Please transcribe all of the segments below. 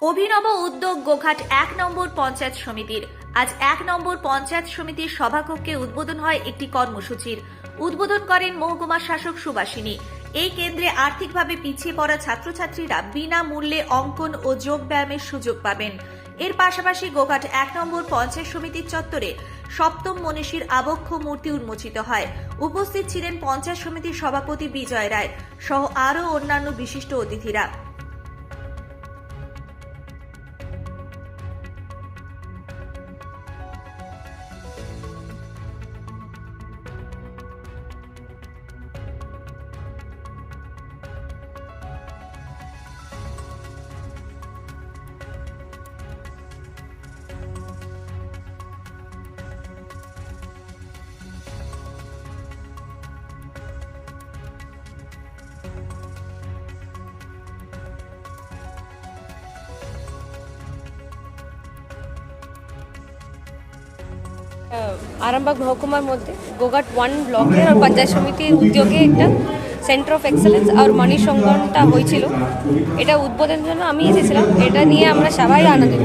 অভিনব উদ্যোগ গোঘাট ১ নম্বর পঞ্চায়েত সমিতির। আজ ১ নম্বর পঞ্চায়েত সমিতির সভাকক্ষে উদ্বোধন হয় একটি কর্মসূচির। উদ্বোধন করেন মহকুমা শাসক সুভাষিনী। এই কেন্দ্রে আর্থিকভাবে পিছিয়ে পড়া ছাত্রছাত্রীরা বিনামূল্যে অঙ্কন ও যোগ ব্যায়ামের সুযোগ পাবেন। এর পাশাপাশি গোঘাট ১ নম্বর পঞ্চায়েত সমিতির চত্বরে সপ্তম মনীষীর আবক্ষ মূর্তি উন্মোচিত হয়। উপস্থিত ছিলেন পঞ্চায়েত সমিতির সভাপতি বিজয় রায় সহ আরও অন্যান্য বিশিষ্ট অতিথিরা। আরামবাগ মহকুমার মধ্যে গোঘাট 1 ব্লকের আর পঞ্চায়েত সমিতির উদ্যোগে একটা সেন্টার অফ এক্সেলেন্স আর মানিশ অঙ্কনটা হয়েছিল। এটা উদ্বোধনের জন্য আমি এসেছিলাম। এটা নিয়ে আমরা সবাই আনন্দিত।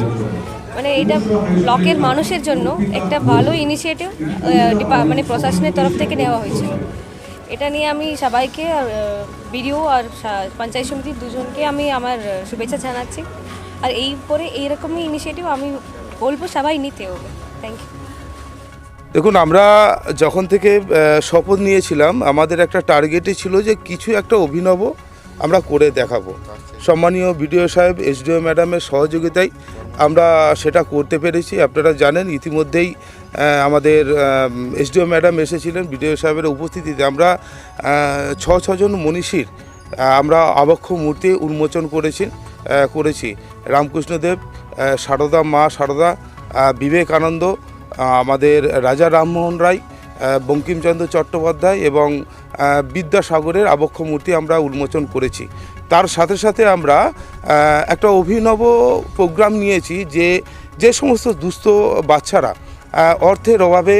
মানে এটা ব্লকের মানুষের জন্য একটা ভালো ইনিশিয়েটিভ মানে প্রশাসনের তরফ থেকে নেওয়া হয়েছিল। এটা নিয়ে আমি সবাইকে আর বিডিও আর পঞ্চায়েত সমিতির দুজনকে আমি আমার শুভেচ্ছা জানাচ্ছি। আর এই পরে এইরকমই ইনিশিয়েটিভ আমি বলবো সবাই নিতে হবে। Thank you. দেখুন, আমরা যখন থেকে শপথ নিয়েছিলাম আমাদের একটা টার্গেটই ছিল যে কিছু একটা অভিনব আমরা করে দেখাবো। সম্মানীয় বিডিও সাহেব, এসডিও ম্যাডামের সহযোগিতায় আমরা সেটা করতে পেরেছি। আপনারা জানেন ইতিমধ্যেই আমাদের এসডিও ম্যাডাম এসেছিলেন। বিডিও সাহেবের উপস্থিতিতে আমরা ছজন মনীষীর আমরা আবক্ষ মূর্তি উন্মোচন করেছি। রামকৃষ্ণদেব, সারদা, মা সারদা, বিবেকানন্দ, আমাদের রাজা রামমোহন রায়, বঙ্কিমচন্দ্র চট্টোপাধ্যায় এবং বিদ্যাসাগরের আবক্ষ মূর্তি আমরা উন্মোচন করেছি। তার সাথে সাথে আমরা একটা অভিনব প্রোগ্রাম নিয়েছি যে সমস্ত দুস্থ বাচ্চারা অর্থের অভাবে,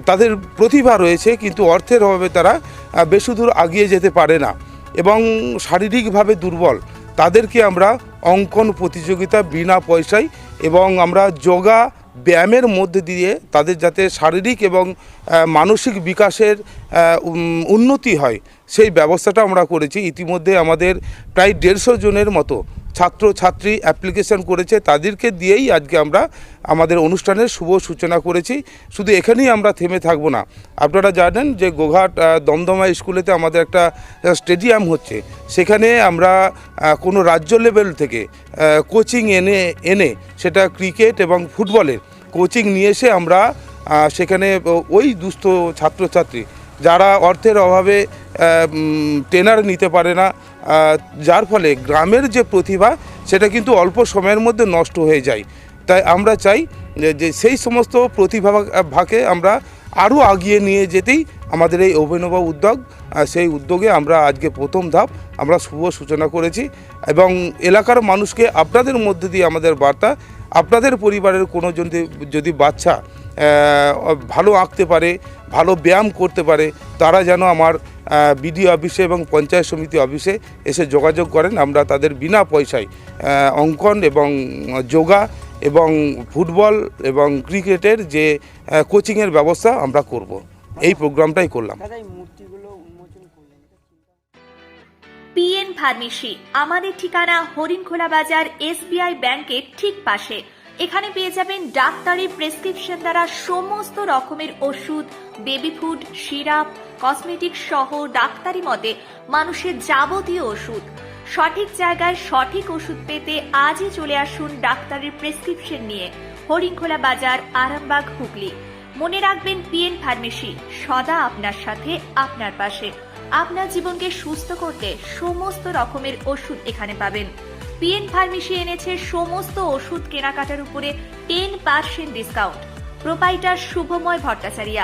তাদের প্রতিভা রয়েছে কিন্তু অর্থের অভাবে তারা বেশি দূর এগিয়ে যেতে পারে না এবং শারীরিকভাবে দুর্বল, তাদেরকে আমরা অঙ্কন প্রতিযোগিতা বিনা পয়সায় এবং আমরা যোগা ব্যায়ামের মধ্যে দিয়ে তাদের যাতে শারীরিক এবং মানসিক বিকাশের উন্নতি হয় সেই ব্যবস্থাটা আমরা করেছি। ইতিমধ্যে আমাদের প্রায় 150 জনের মতো ছাত্রছাত্রী অ্যাপ্লিকেশন করেছে। তাদেরকে দিয়েই আজকে আমরা আমাদের অনুষ্ঠানের শুভ সূচনা করেছি। শুধু এখানেই আমরা থেমে থাকবো না। আপনারা জানেন যে গোঘাট দমদমা স্কুলেতে আমাদের একটা স্টেডিয়াম হচ্ছে। সেখানে আমরা কোনো রাজ্য লেভেল থেকে কোচিং এনে সেটা ক্রিকেট এবং ফুটবলের কোচিং নিয়ে এসে আমরা সেখানে ওই দুস্থ ছাত্রছাত্রী যারা অর্থের অভাবে ট্রেনার নিতে পারে না, যার ফলে গ্রামের যে প্রতিভা সেটা কিন্তু অল্প সময়ের মধ্যে নষ্ট হয়ে যায়। তাই আমরা চাই যে সেই সমস্ত প্রতিভাকে আমরা আরও এগিয়ে নিয়ে যেতেই আমাদের এই অভিনব উদ্যোগ। সেই উদ্যোগে আমরা আজকে প্রথম ধাপ আমরা শুভ সূচনা করেছি এবং এলাকার মানুষকে আপনাদের মধ্যে দিয়ে আমাদের বার্তা, আপনাদের পরিবারের কোনো যদি বাচ্চা ভালো আঁকতে পারে, ভালো ব্যায়াম করতে পারে, তারা যেন আমার বিডিও অফিসে এবং পঞ্চায়েত সমিতি অফিসে এসে যোগাযোগ করেন। আমরা তাদের বিনা পয়সায় অঙ্কন এবং যোগা এবং ফুটবল এবং ক্রিকেটের যে কোচিংয়ের ব্যবস্থা আমরা করব। এই প্রোগ্রামটাই করলাম। পিএন ফার্মেসি, আমাদের ঠিকানা হরিণখোলা বাজার, SBI ব্যাংকের ঠিক পাশে। এখানে পেয়ে যাবেন ডাক্তারি প্রেসক্রিপশন দ্বারা সমস্ত রকমের ওষুধ, বেবি ফুড, সিরাপ, কসমেটিক্স সহ ডাক্তারি মতে মানুষের যাবতীয় ওষুধ। সঠিক জায়গায় সঠিক ওষুধ পেতে আজই চলে আসুন ডাক্তারের প্রেসক্রিপশন নিয়ে হরিণখোলা বাজার, আরামবাগ, হুগলি। মনে রাখবেন পিএন ফার্মেসি সদা আপনার সাথে, আপনার পাশে। আপনার জীবনকে সুস্থ করতে সমস্ত রকমের ওষুধ এখানে পাবেন। পিএন ফার্মেসি এনেছে সমস্ত ওষুধ কেনাকাটার উপরে 10% ডিসকাউন্ট। প্রোপাইটার শুভময় ভট্টাচার্য।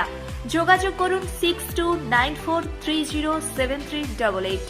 যোগাযোগ করুন 6294307388।